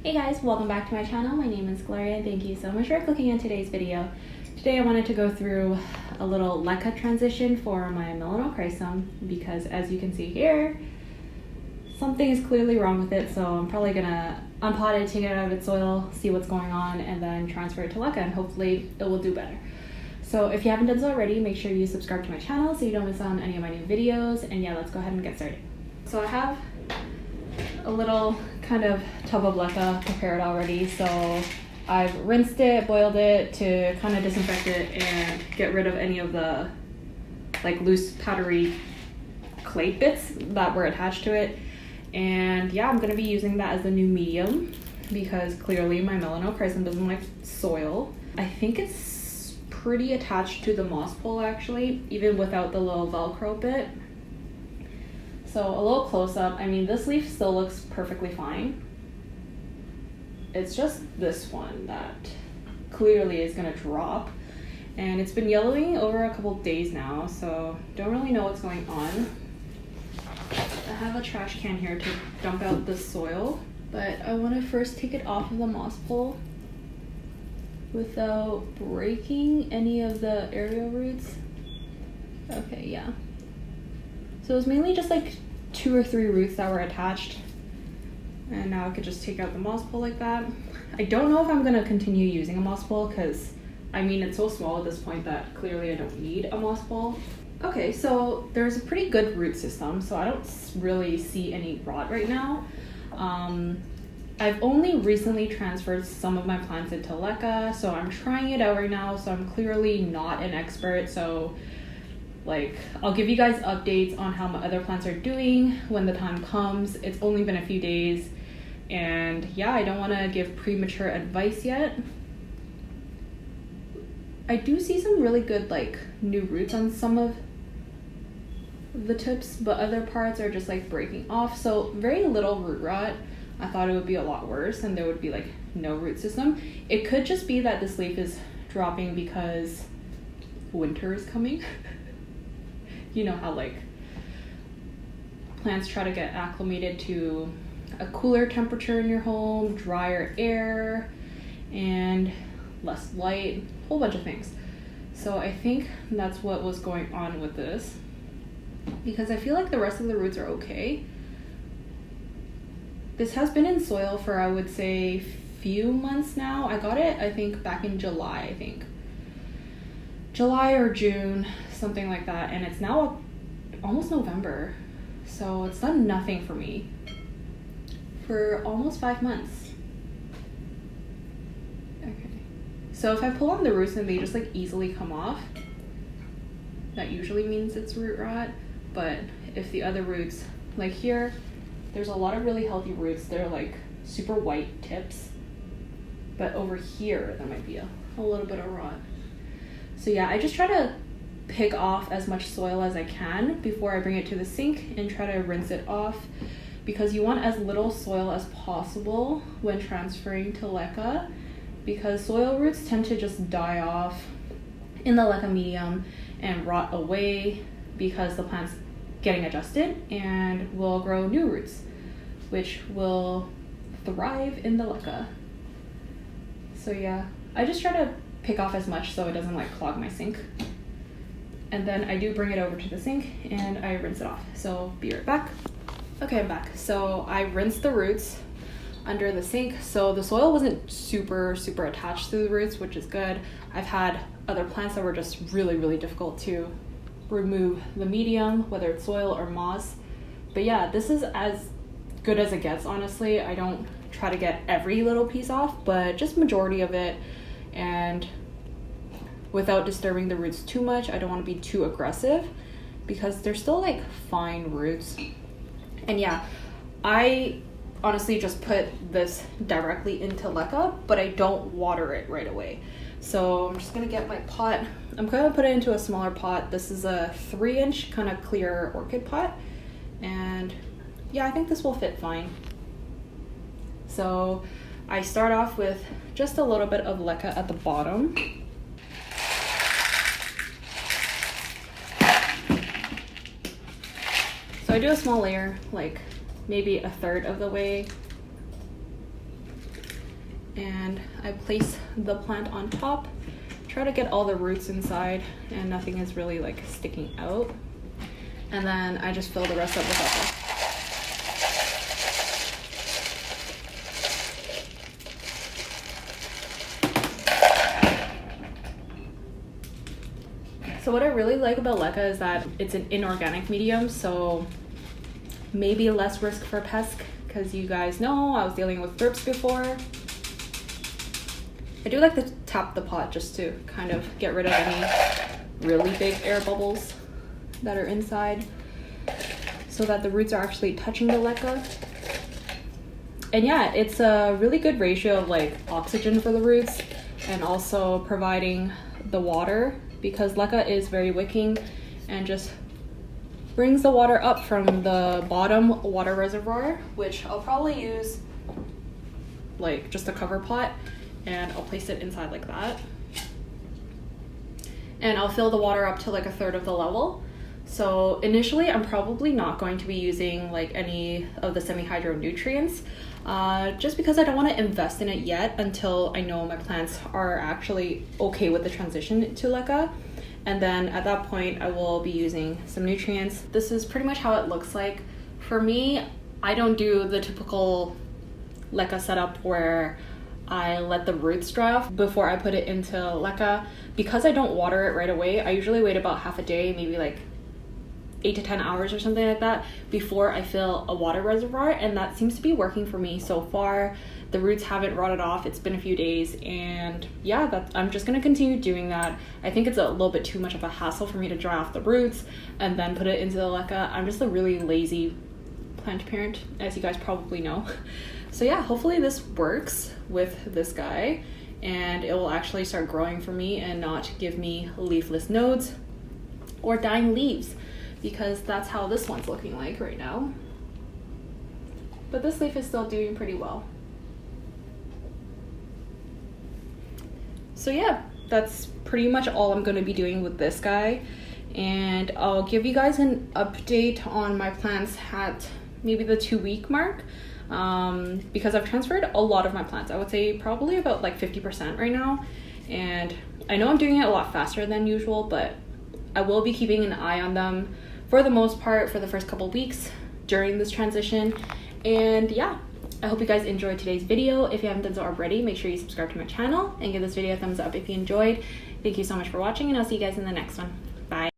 Hey guys, welcome back to my channel. My name is Gloria. Thank you so much for clicking on today's video. Today I wanted to go through a little LECA transition for my Melanochrysum because as you can see here, something is clearly wrong with it. So I'm probably gonna unpot it, take it out of its soil, see what's going on, and then transfer it to LECA and hopefully it will do better. So if you haven't done so already, make sure you subscribe to my channel so you don't miss out on any of my new videos. And yeah, let's go ahead and get started. So I have a little kind of tub of LECA prepared already, so I've rinsed it, boiled it to kind of disinfect it and get rid of any of the like loose powdery clay bits that were attached to it. And yeah, I'm going to be using that as the new medium because clearly my Melanochrysum doesn't like soil. I think it's pretty attached to the moss pole actually, even without the little Velcro bit. So a little close up, I mean, this leaf still looks perfectly fine. It's just this one that clearly is gonna drop. And it's been yellowing over a couple days now, so don't really know what's going on. I have a trash can here to dump out the soil, but I wanna first take it off of the moss pole without breaking any of the aerial roots. Okay, yeah. So it was mainly just like 2 or 3 roots that were attached. And now I could just take out the moss pole like that. I don't know if I'm gonna continue using a moss pole because I mean, it's so small at this point that clearly I don't need a moss pole. Okay, so there's a pretty good root system, so I don't really see any rot right now. I've only recently transferred some of my plants into LECA, so I'm trying it out right now, so I'm clearly not an expert, so like I'll give you guys updates on how my other plants are doing when the time comes. It's only been a few days and yeah, I don't want to give premature advice yet. I do see some really good like new roots on some of the tips, but other parts are just like breaking off, so very little root rot. I thought it would be a lot worse and there would be like no root system. It could just be that this leaf is dropping because winter is coming. You know how like plants try to get acclimated to a cooler temperature in your home, drier air, and less light, a whole bunch of things. So I think that's what was going on with this because I feel like the rest of the roots are okay. This has been in soil for I would say few months now. I got it I think back in July, July or June, something like that, and it's now almost November, so it's done nothing for me for almost 5 months. Okay, so if I pull on the roots and they just like easily come off, that usually means it's root rot. But if the other roots, like here, there's a lot of really healthy roots, they're like super white tips, but over here there might be a little bit of rot. So yeah, I just try to pick off as much soil as I can before I bring it to the sink and try to rinse it off because you want as little soil as possible when transferring to LECA because soil roots tend to just die off in the LECA medium and rot away because the plant's getting adjusted and will grow new roots, which will thrive in the LECA. So yeah, I just try to pick off as much so it doesn't like clog my sink. And then I do bring it over to the sink and I rinse it off. So be right back. Okay, I'm back. So I rinsed the roots under the sink. So the soil wasn't super attached to the roots, which is good. I've had other plants that were just really difficult to remove the medium, whether it's soil or moss. But yeah, this is as good as it gets, honestly. I don't try to get every little piece off, but just majority of it. And without disturbing the roots too much. I don't want to be too aggressive because they're still like fine roots. And yeah, I honestly just put this directly into LECA, but I don't water it right away. So I'm just gonna get my pot. I'm gonna put it into a smaller pot. This is a 3-inch kind of clear orchid pot. And yeah, I think this will fit fine. So I start off with just a little bit of LECA at the bottom. So I do a small layer, like maybe a third of the way and I place the plant on top. Try to get all the roots inside and nothing is really like sticking out. And then I just fill the rest up with LECA. So what I really like about LECA is that it's an inorganic medium, so maybe less risk for pests, because you guys know I was dealing with thrips before. I do like to tap the pot just to kind of get rid of any really big air bubbles that are inside, so that the roots are actually touching the LECA. And yeah, it's a really good ratio of like oxygen for the roots and also providing the water, because LECA is very wicking and just brings the water up from the bottom water reservoir, which I'll probably use like just a cover pot, and I'll place it inside like that. And I'll fill the water up to like 1/3 of the level. So initially I'm probably not going to be using like any of the semi-hydro nutrients, just because I don't want to invest in it yet until I know my plants are actually okay with the transition to LECA. And then at that point I will be using some nutrients. This is pretty much how it looks like. For me, I don't do the typical LECA setup where I let the roots dry off before I put it into LECA. Because I don't water it right away, I usually wait about half a day, maybe like 8 to 10 hours or something like that, before I fill a water reservoir, and that seems to be working for me so far. The roots haven't rotted off. It's been a few days, and yeah, I'm just gonna continue doing that. I think it's a little bit too much of a hassle for me to dry off the roots and then put it into the LECA. I'm just a really lazy plant parent, as you guys probably know. So yeah, hopefully this works with this guy and it will actually start growing for me and not give me leafless nodes or dying leaves, because that's how this one's looking like right now. But this leaf is still doing pretty well. So yeah, that's pretty much all I'm going to be doing with this guy, and I'll give you guys an update on my plants at maybe the 2-week mark, because I've transferred a lot of my plants. I would say probably about like 50% right now, and I know I'm doing it a lot faster than usual, but I will be keeping an eye on them for the most part for the first couple weeks during this transition. And yeah, I hope you guys enjoyed today's video. If you haven't done so already, make sure you subscribe to my channel and give this video a thumbs up if you enjoyed. Thank you so much for watching, and I'll see you guys in the next one. Bye.